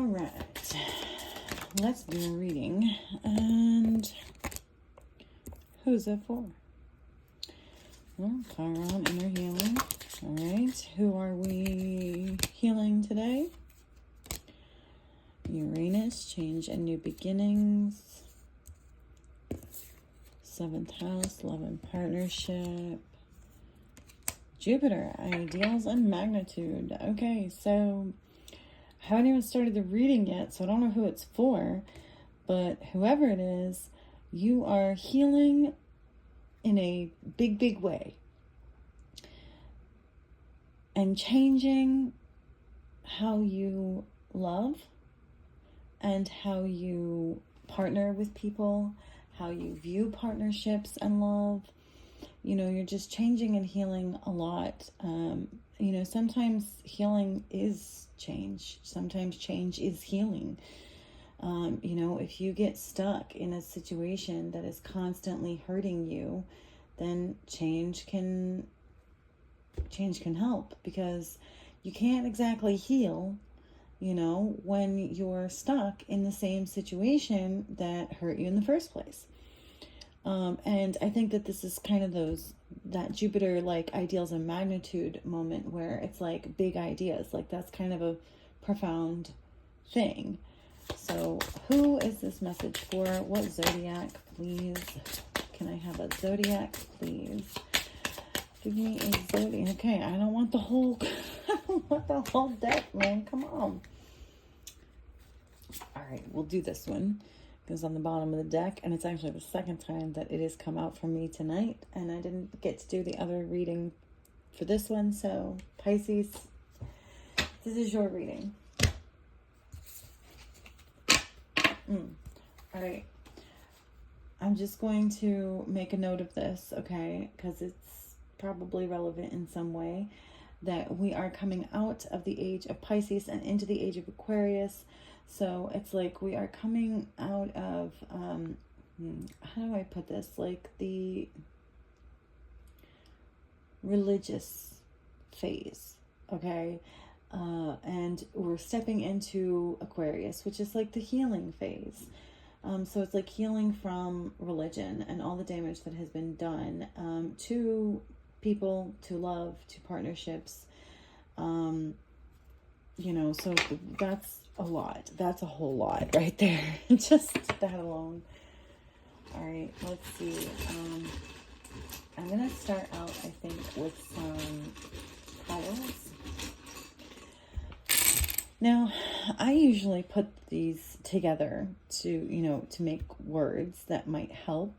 All right, let's do a reading. And who's it for? Well, Chiron, inner healing. All right, who are we healing today? Uranus, change and new beginnings. 7th house, love and partnership. Jupiter, ideals and magnitude. Okay, so I haven't even started the reading yet, so I don't know who it's for, but whoever it is, you are healing in a big, big way and changing how you love and how you partner with people, how you view partnerships and love. You know, you're just changing and healing a lot. You know, sometimes healing is change. Sometimes change is healing. You know, if you get stuck in a situation that is constantly hurting you, then change can help, because you can't exactly heal, you know, when you're stuck in the same situation that hurt you in the first place. And I think that this is kind of that Jupiter, like, ideals and magnitude moment where it's like big ideas, like that's kind of a profound thing. So who is this message for? What zodiac, please? Can I have a zodiac, please? Give me a zodiac. Okay, I don't want the whole, I don't want the whole deck, man. Come on. All right, we'll do this one. Goes on the bottom of the deck, and it's actually the second time that it has come out for me tonight, and I didn't get to do the other reading for this one. So Pisces, this is your reading. All right, I'm just going to make a note of this, okay, because it's probably relevant in some way, that we are coming out of the age of Pisces and into the age of Aquarius. So it's like we are coming out of, how do I put this? Like the religious phase, okay? And we're stepping into Aquarius, which is like the healing phase. So it's like healing from religion and all the damage that has been done to people, to love, to partnerships. You know, so that's a lot. That's a whole lot right there. Just that alone. All right, let's see. I'm going to start out, I think, with some piles. Now, I usually put these together to, you know, to make words that might help.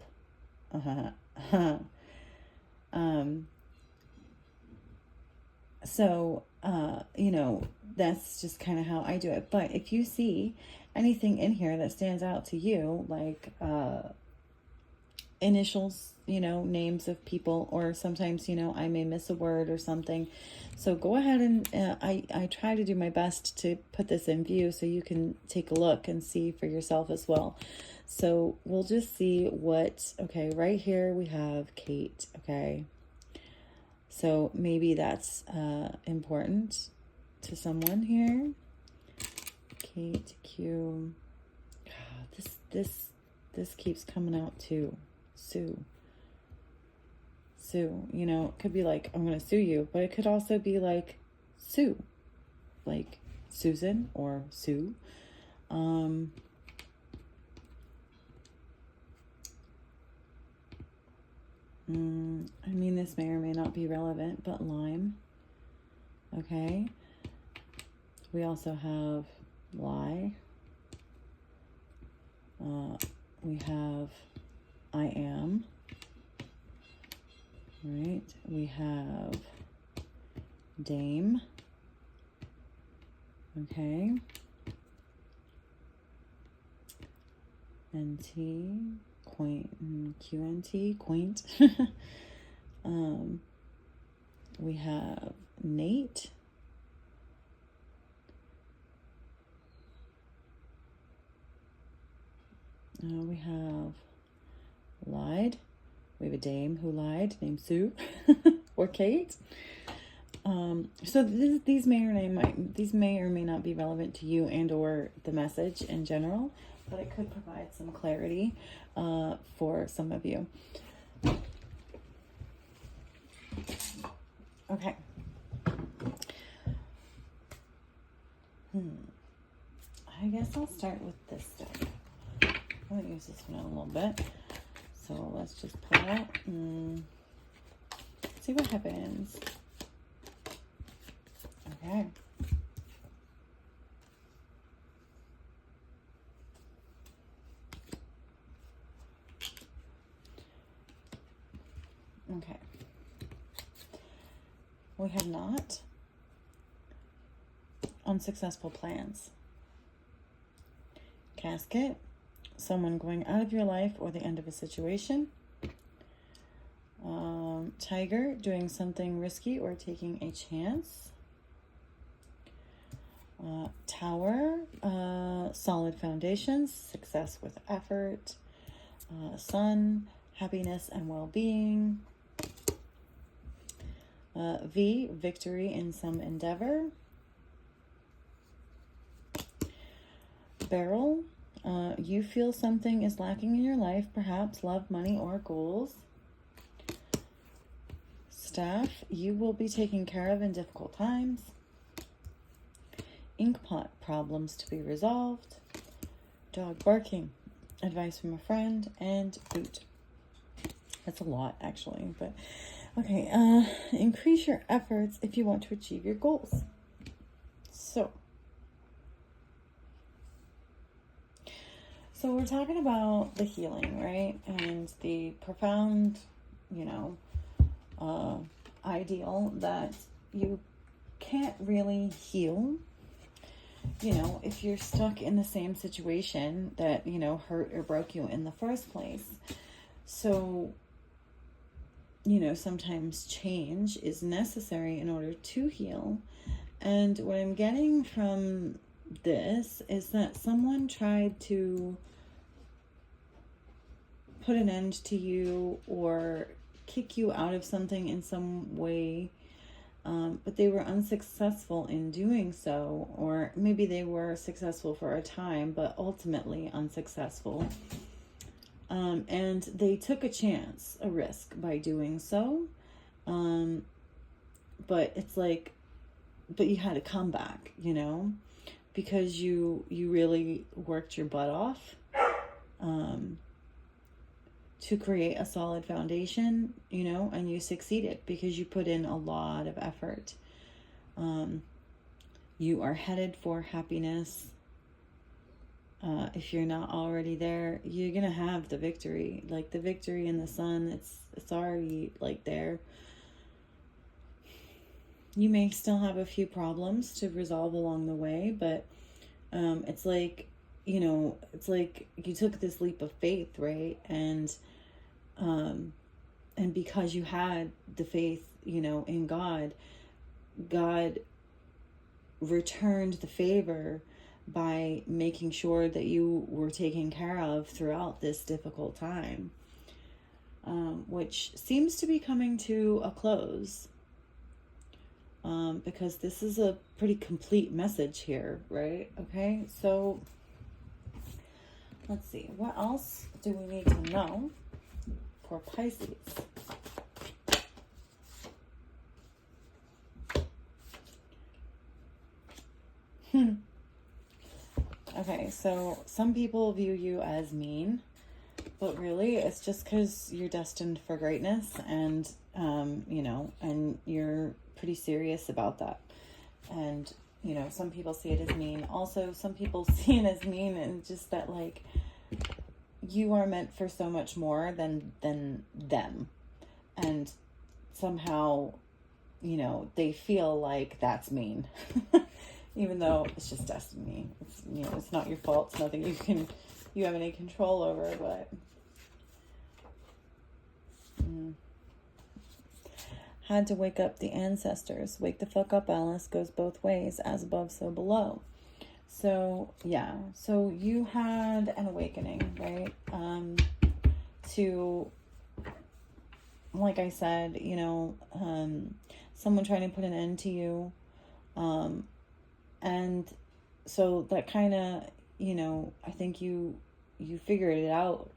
So, you know, that's just kind of how I do it. But if you see anything in here that stands out to you, like initials, you know, names of people, or sometimes, you know, I may miss a word or something. So go ahead and I try to do my best to put this in view so you can take a look and see for yourself as well. So we'll just see what, okay, right here we have Kate, okay. So maybe that's important to someone here. Kate, Q. God, this keeps coming out too. Sue. You know, it could be like, I'm going to sue you, but it could also be like Sue, like Susan or Sue. I mean, this may or may not be relevant, but lime. Okay. We also have lie. We have I am. Right. We have dame. Okay. NT. Quaint, QNT, quaint. We have Nate. We have lied. We have a dame who lied named Sue or Kate. So these may or may not be relevant to you and or the message in general, but it could provide some clarity for some of you. Okay. I guess I'll start with this deck. I'm going to use this one a little bit. So let's just pull it out and see what happens. Okay. Okay. We have not unsuccessful plans. Casket, someone going out of your life or the end of a situation. Tiger, doing something risky or taking a chance. Tower, solid foundations, success with effort. Sun, happiness and well-being. V, victory in some endeavor. Barrel, you feel something is lacking in your life, perhaps love, money, or goals. Staff, you will be taken care of in difficult times. Inkpot, problems to be resolved. Dog barking, advice from a friend. And boot. That's a lot, actually, but okay. Increase your efforts if you want to achieve your goals. So we're talking about the healing, right? And the profound, ideal that you can't really heal, if you're stuck in the same situation that, hurt or broke you in the first place. So, sometimes change is necessary in order to heal. And what I'm getting from this is that someone tried to put an end to you or kick you out of something in some way, but they were unsuccessful in doing so, or maybe they were successful for a time, but ultimately unsuccessful. And they took a risk by doing so. But it's like, but you had to come back, because you really worked your butt off, to create a solid foundation, and you succeeded because you put in a lot of effort. You are headed for happiness. If you're not already there, you're going to have the victory. Like the victory in the sun, it's already like there. You may still have a few problems to resolve along the way, but it's like, it's like you took this leap of faith, right? And because you had the faith, in God returned the favor by making sure that you were taken care of throughout this difficult time, which seems to be coming to a close, because this is a pretty complete message here, right? Okay, so let's see. What else do we need to know for Pisces? Okay, so some people view you as mean, but really it's just because you're destined for greatness, and, and you're pretty serious about that. And, some people see it as mean. Also, some people see it as mean and just that, like, you are meant for so much more than them. And somehow, they feel like that's mean. Even though it's just destiny. It's, it's not your fault. It's nothing you have any control over, but had to wake up the ancestors. Wake the fuck up, Alice. Goes both ways. As above, so below. So, yeah. So you had an awakening, right? To, like I said, someone trying to put an end to you. And so that kind of, I think you figured it out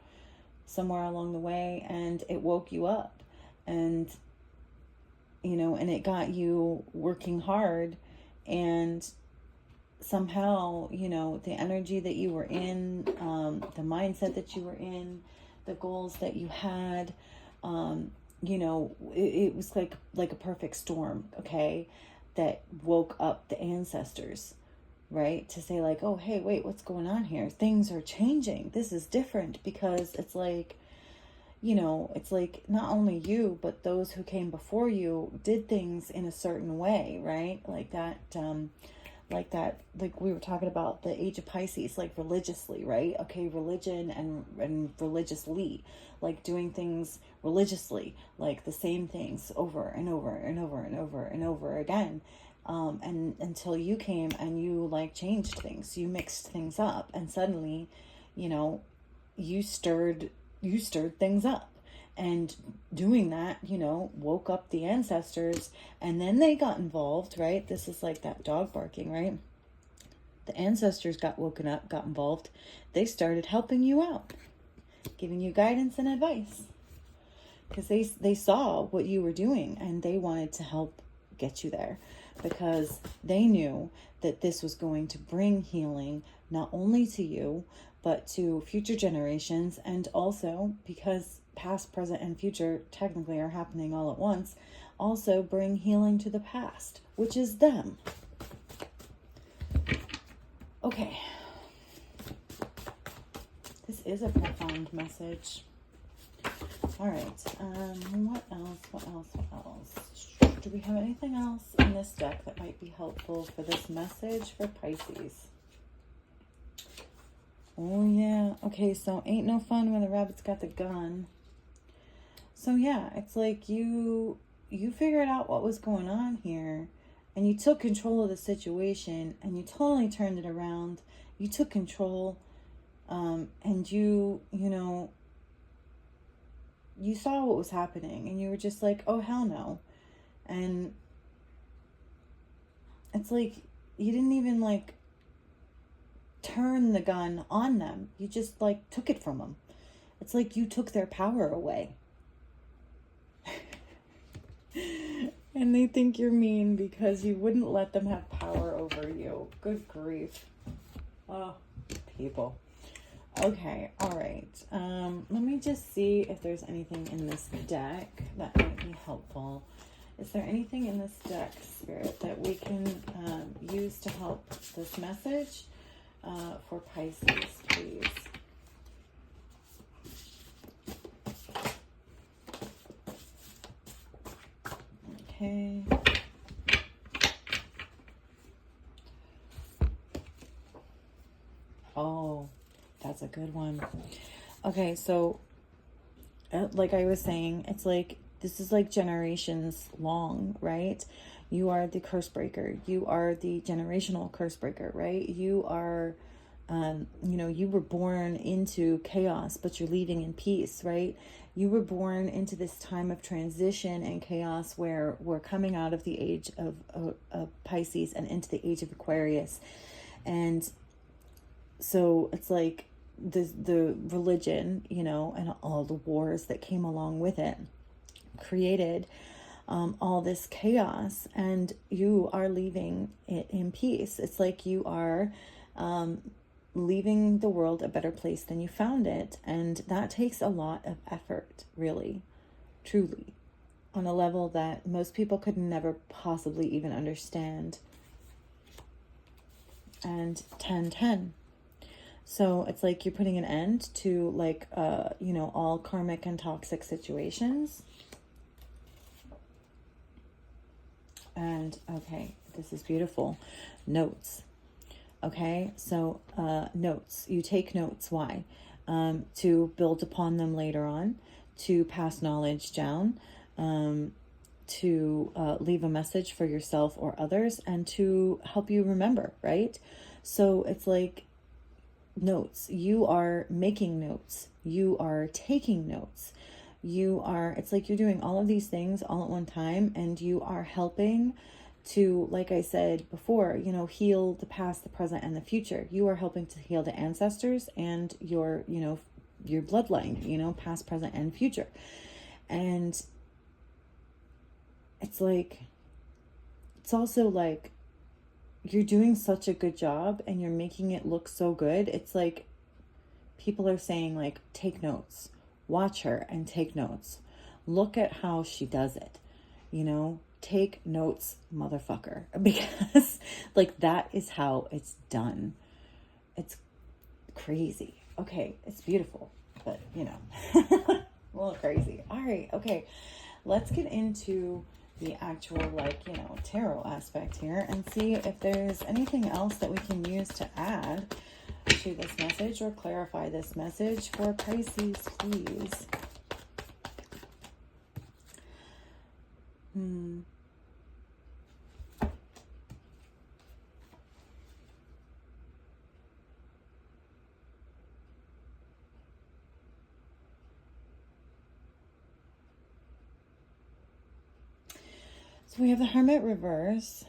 somewhere along the way, and it woke you up, and and it got you working hard, and somehow, the energy that you were in, the mindset that you were in, the goals that you had, it was like a perfect storm, okay, that woke up the ancestors, right? To say like, oh, hey, wait, what's going on here? Things are changing. This is different, because it's like, it's like not only you, but those who came before you did things in a certain way, right? Like we were talking about the age of Pisces, like religiously, right? Okay, religion and religiously, like doing things religiously, like the same things over and over and over and over and over again. And until you came and you like changed things, you mixed things up, and suddenly, you stirred things up. And doing that, woke up the ancestors, and then they got involved, right? This is like that dog barking, right? The ancestors got woken up, got involved. They started helping you out, giving you guidance and advice, because they saw what you were doing, and they wanted to help get you there, because they knew that this was going to bring healing not only to you, but to future generations. And also because past, present, and future technically are happening all at once, also bring healing to the past, which is them. Okay. This is a profound message. All right. What else? Do we have anything else in this deck that might be helpful for this message for Pisces? Oh, yeah. Okay, so ain't no fun when the rabbit's got the gun. So, yeah, it's like you figured out what was going on here, and you took control of the situation, and you totally turned it around. You took control, and you saw what was happening, and you were just like, oh, hell no. And it's like you didn't even like turn the gun on them. You just like took it from them. It's like you took their power away. And they think you're mean because you wouldn't let them have power over you. Good grief. Oh, people. Okay, all right. Let me just see if there's anything in this deck that might be helpful. Is there anything in this deck, Spirit, that we can use to help this message for Pisces, please? Okay. Oh, that's a good one. Okay, so like I was saying, it's like this is like generations long, right? You are the curse breaker. You are the generational curse breaker, right? You are, you were born into chaos, but you're leaving in peace, right? You were born into this time of transition and chaos where we're coming out of the age of Pisces and into the age of Aquarius. And so it's like the religion, and all the wars that came along with it created all this chaos, and you are leaving it in peace. It's like you are leaving the world a better place than you found it, and that takes a lot of effort, really, truly, on a level that most people could never possibly even understand. And 10-10. So it's like you're putting an end to like all karmic and toxic situations. And okay, this is beautiful. Notes. Okay, so notes. You take notes. Why? To build upon them later on, to pass knowledge down, to leave a message for yourself or others, and to help you remember, right? So it's like notes. You are making notes. You are taking notes. it's like you're doing all of these things all at one time, and you are helping to, like I said before, heal the past, the present, and the future. You are helping to heal the ancestors and your bloodline, past, present, and future. And it's like, it's also like, you're doing such a good job and you're making it look so good. It's like, people are saying, like, take notes, watch her and take notes. Look at how she does it, take notes, motherfucker, because like, that is how it's done. It's crazy. Okay. It's beautiful, but a little crazy. All right. Okay. Let's get into the actual, tarot aspect here and see if there's anything else that we can use to add to this message or clarify this message for Pisces, please. So we have the Hermit reverse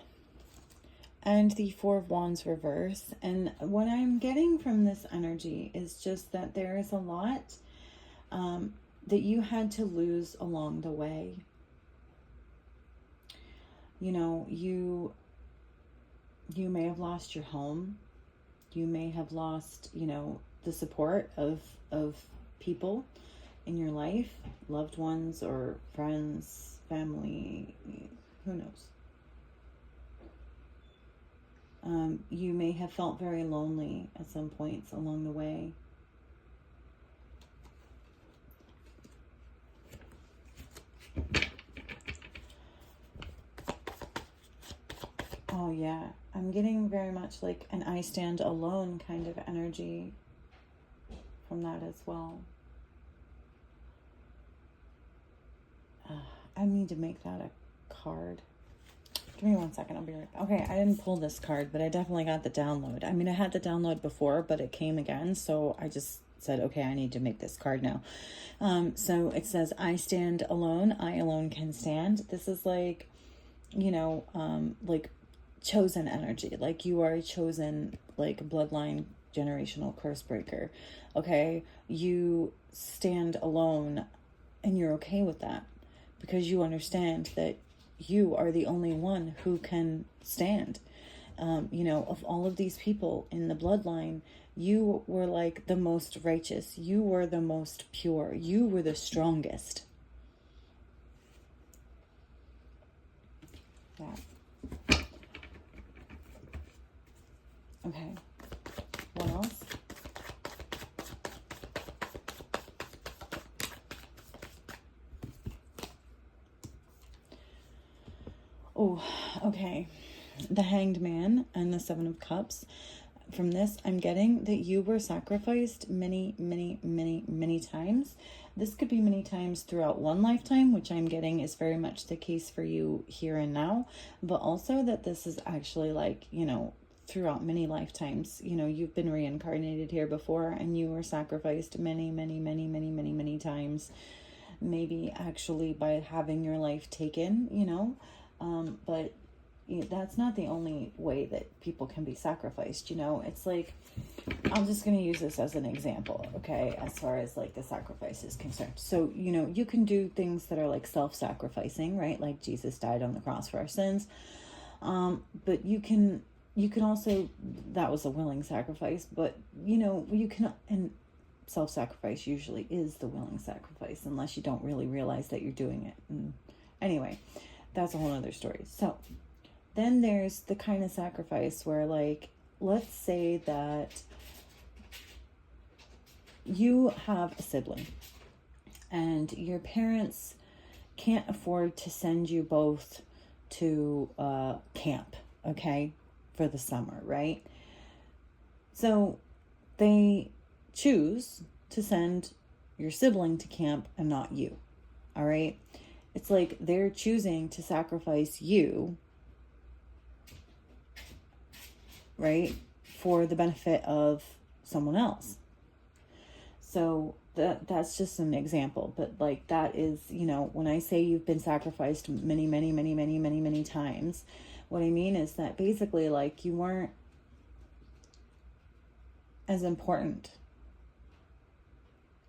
and the Four of Wands reverse. And what I'm getting from this energy is just that there is a lot that you had to lose along the way. You may have lost your home. You may have lost, the support of people in your life, loved ones or friends, family, who knows. You may have felt very lonely at some points along the way. Oh yeah, I'm getting very much like an I stand alone kind of energy from that as well. I need to make that a card. Give me 1 second, I'll be right back. Okay, I didn't pull this card, but I definitely got the download. I mean, I had the download before, but it came again, so I just said, okay, I need to make this card now. So it says, I stand alone, I alone can stand. This is like, like chosen energy. Like, you are a chosen, like, bloodline generational curse breaker. Okay, you stand alone, and you're okay with that because you understand that you are the only one who can stand. Of all of these people in the bloodline, you were like the most righteous. You were the most pure. You were the strongest. Yeah. Okay. What else? Oh, okay. The Hanged Man and the Seven of Cups. From this, I'm getting that you were sacrificed many, many, many, many times. This could be many times throughout one lifetime, which I'm getting is very much the case for you here and now. But also that this is actually like, throughout many lifetimes. You've been reincarnated here before and you were sacrificed many, many, many, many, many, many times. Maybe actually by having your life taken, but that's not the only way that people can be sacrificed. It's like, I'm just going to use this as an example, okay, as far as like the sacrifice is concerned. So, you can do things that are like self-sacrificing, right? Like Jesus died on the cross for our sins. But you can also, that was a willing sacrifice, but you can, and self-sacrifice usually is the willing sacrifice, unless you don't really realize that you're doing it. And anyway, that's a whole other story. So then there's the kind of sacrifice where, like, let's say that you have a sibling and your parents can't afford to send you both to camp, okay, for the summer, right? So they choose to send your sibling to camp and not you, all right? It's like they're choosing to sacrifice you, right, for the benefit of someone else. So that's just an example, but like that is, you know, when I say you've been sacrificed many, many, many, many, many, many times, what I mean is that basically like you weren't as important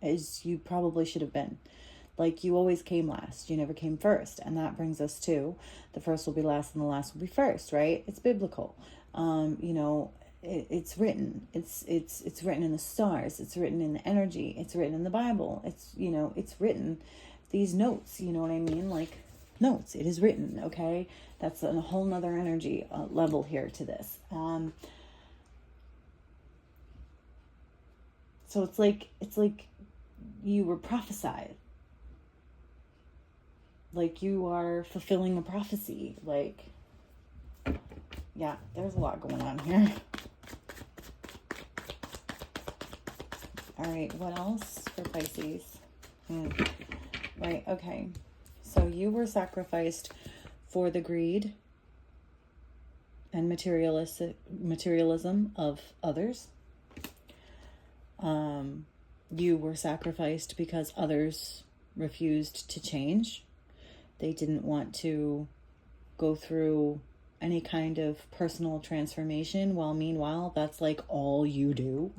as you probably should have been. Like you always came last, you never came first. And that brings us to the first will be last and the last will be first, right? It's biblical. You know, it's written. It's written in the stars. It's written in the energy. It's written in the Bible. It's, you know, it's written. These notes, you know what I mean? Like notes. It is written. Okay, that's a whole nother energy level here to this. So it's like you were prophesied. Like you are fulfilling a prophecy. Like, yeah, there's a lot going on here. All right, what else for Pisces? Right, okay. So you were sacrificed for the greed and materialism of others. You were sacrificed because others refused to change. They didn't want to go through any kind of personal transformation, while meanwhile, that's like all you do.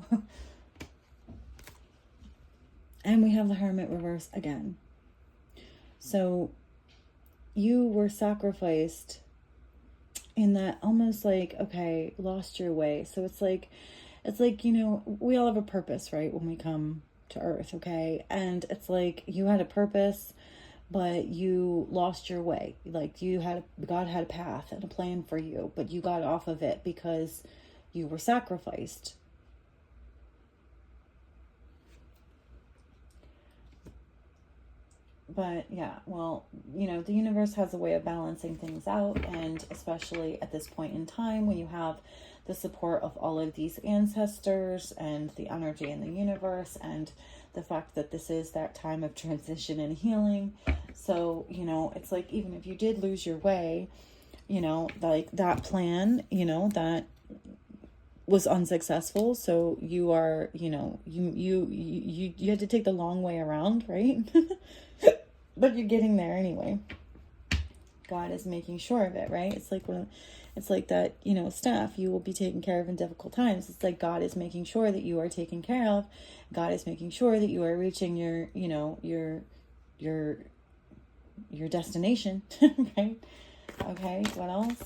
And we have the Hermit reverse again. So you were sacrificed in that almost like, okay, lost your way. So it's like, you know, we all have a purpose, right? When we come to Earth, okay? And it's like you had a purpose, but you lost your way. Like God had a path and a plan for you, but you got off of it because you were sacrificed. But yeah, well, you know, the universe has a way of balancing things out, and especially at this point in time when you have the support of all of these ancestors and the energy in the universe and the fact that this is that time of transition and healing. So, you know, it's like even if you did lose your way, you know, like that plan, you know, that was unsuccessful. So you are, you know, you had to take the long way around, right? But you're getting there anyway. God is making sure of it, right? It's like that, you know, staff you will be taken care of in difficult times. It's like God is making sure that you are taken care of. God is making sure that you are reaching your, you know, your destination, right? Okay, what else?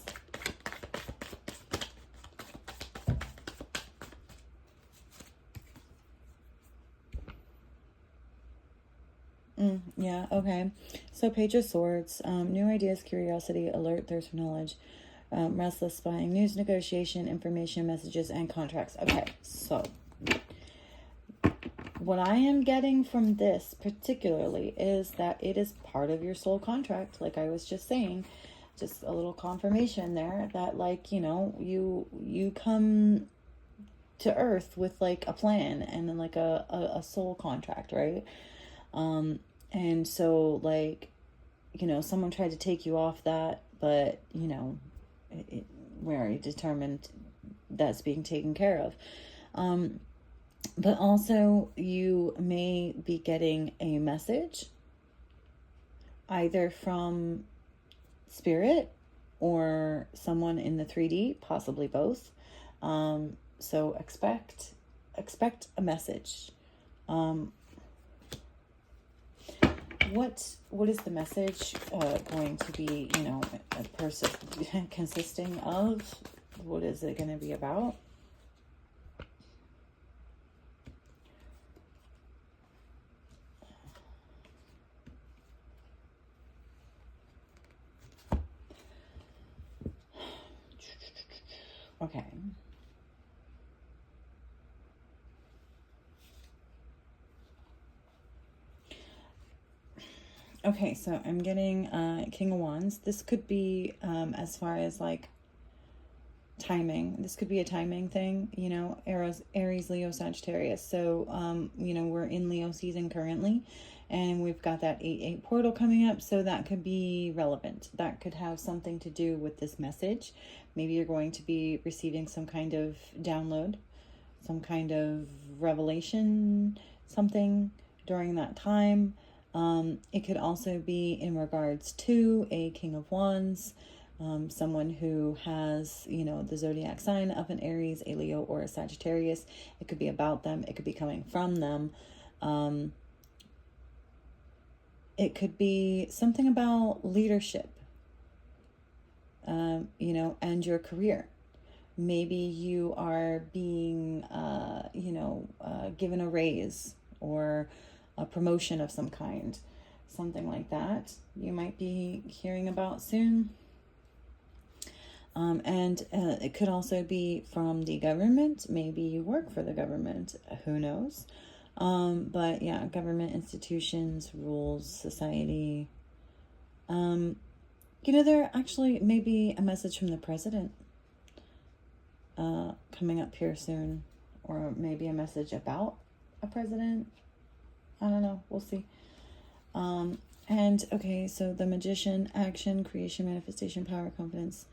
Yeah, okay. So Page of Swords, new ideas, curiosity, alert, thirst for knowledge, restless spying, news, negotiation, information, messages, and contracts. Okay, so what I am getting from this particularly is that it is part of your soul contract, like I was just saying. Just a little confirmation there that, like, you know, you come to Earth with like a plan and then like a soul contract, right? And so, like, you know, someone tried to take you off that, but, you know, we're already determined that's being taken care of. But also you may be getting a message either from spirit or someone in the 3D, possibly both. So expect a message. What is the message going to be, you know, a person consisting of? What is it going to be about? Okay. Okay, so I'm getting King of Wands. This could be as far as like timing. This could be a timing thing, you know, Aries, Leo, Sagittarius. So, you know, we're in Leo season currently, and we've got that 8/8 portal coming up. So that could be relevant. That could have something to do with this message. Maybe you're going to be receiving some kind of download, some kind of revelation, something during that time. It could also be in regards to a King of Wands, someone who has, you know, the zodiac sign of an Aries, a Leo, or a Sagittarius. It could be about them. It could be coming from them. It could be something about leadership, you know, and your career. Maybe you are being, given a raise or a promotion of some kind. Something like that you might be hearing about soon. And it could also be from the government. Maybe you work for the government. Who knows? But yeah, government, institutions, rules, society. There actually may be a message from the president coming up here soon, or maybe a message about a president. I don't know. We'll see. And okay, so the Magician, action, creation, manifestation, power, confidence,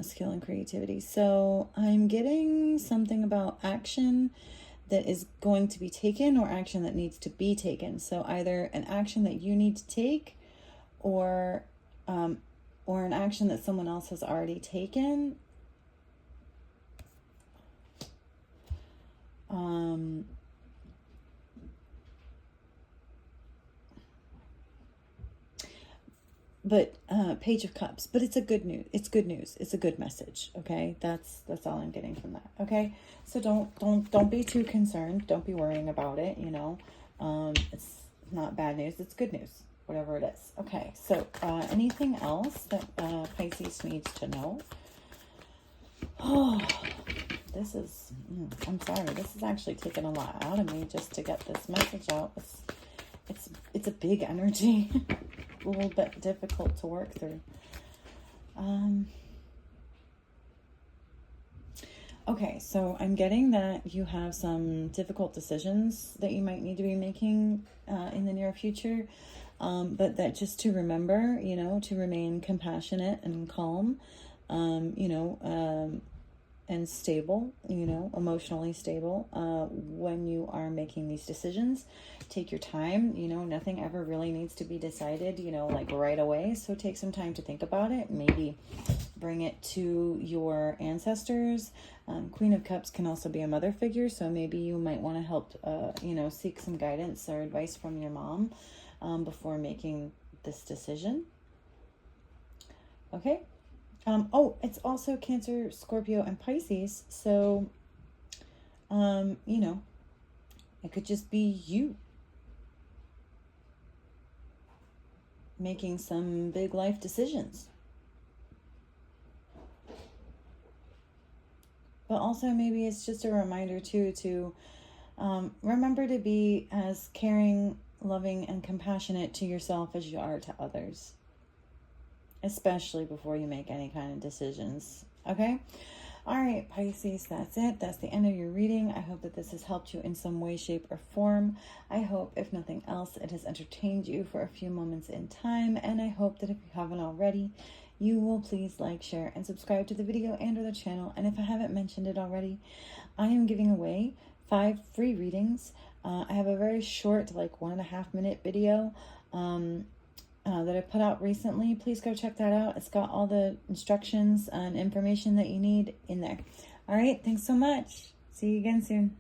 skill, and creativity. So I'm getting something about action that is going to be taken, or action that needs to be taken. So either an action that you need to take, or an action that someone else has already taken. But Page of Cups. But it's a good news. It's good news. It's a good message. Okay, that's all I'm getting from that. Okay, so don't be too concerned. Don't be worrying about it. You know, it's not bad news. It's good news. Whatever it is. Okay, so anything else that Pisces needs to know? Oh, this is. I'm sorry. This is actually taking a lot out of me just to get this message out. It's a big energy. A little bit difficult to work through. Okay, so I'm getting that you have some difficult decisions that you might need to be making in the near future, but that just to remember, you know, to remain compassionate and calm, and stable, you know, emotionally stable when you are making these decisions. Take your time, you know, nothing ever really needs to be decided, you know, like right away. So take some time to think about it. Maybe bring it to your ancestors. Queen of Cups can also be a mother figure. So maybe you might want to help, seek some guidance or advice from your mom before making this decision. Okay. It's also Cancer, Scorpio, and Pisces. So, it could just be you making some big life decisions. But also maybe it's just a reminder too to remember to be as caring, loving, and compassionate to yourself as you are to others. Especially before you make any kind of decisions. Okay? All right, Pisces, that's it. That's the end of your reading. I hope that this has helped you in some way, shape, or form. I hope, if nothing else, it has entertained you for a few moments in time. And I hope that if you haven't already, you will please like, share, and subscribe to the video and or the channel. And if I haven't mentioned it already, I am giving away 5 free readings. I have a very short, like 1.5 minute video that I put out recently. Please go check that out. It's got all the instructions and information that you need in there. All right, thanks so much. See you again soon.